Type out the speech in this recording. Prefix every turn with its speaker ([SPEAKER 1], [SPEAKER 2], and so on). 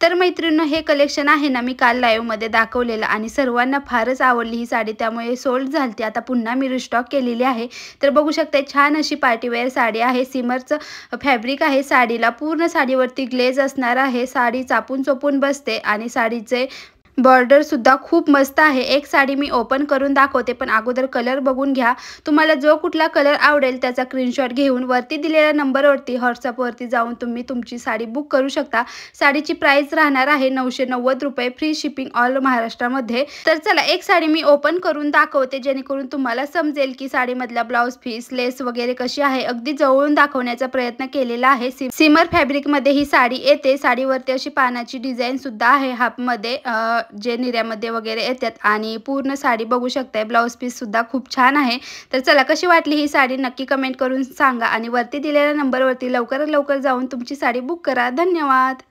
[SPEAKER 1] तर मैत्रिणींनो, हे कलेक्शन आहे ना, मी काल लाईव्हमध्ये दाखवलेलं आणि सर्वांना फारच आवडली ही साडी, त्यामुळे सोल्ड झाली. आता पुन्हा मी रिस्टॉक केलेली आहे. तर बघू शकता, छान अशी पार्टीवेअर साडी आहे. सिमरचं फॅब्रिक आहे साडीला. पूर्ण साडीवरती ग्लेज असणार आहे. साडी चापून चोपून बसते आणि साडीचे बॉर्डर सुद्धा खूप मस्त आहे. एक साडी मी ओपन करून दाखवते, पण अगोदर कलर बघून घ्या. तुम्हाला जो कुठला कलर आवडेल त्याचा स्क्रीनशॉट घेऊन वरती दिलेल्या नंबरवरती व्हॉट्सअपवरती जाऊन तुम्ही तुमची साडी बुक करू शकता. साडीची प्राइस राहणार आहे 990 रुपये, फ्री शिपिंग ऑल महाराष्ट्रामध्ये. तर चला, एक साडी मी ओपन करून दाखवते, जेणेकरून तुम्हाला समजेल की साडीमधला ब्लाउज पीस, लेस वगैरे कशी आहे. अगदी जवळून दाखवण्याचा प्रयत्न केलेला आहे. सिमर फॅब्रिकमध्ये ही साडी येते. साडीवरती अशी पानाची डिझाईन सुद्धा आहे हाफमध्ये, जे निर्यामध्ये वगैरे येतात आणि पूर्ण साडी बघू शकताय. ब्लाउज पीस सुद्धा खूप छान आहे. तर चला, कशी वाटली ही साडी नक्की कमेंट करून सांगा आणि वरती दिलेल्या नंबरवरती लवकरात लवकर जाऊन तुमची साडी बुक करा. धन्यवाद.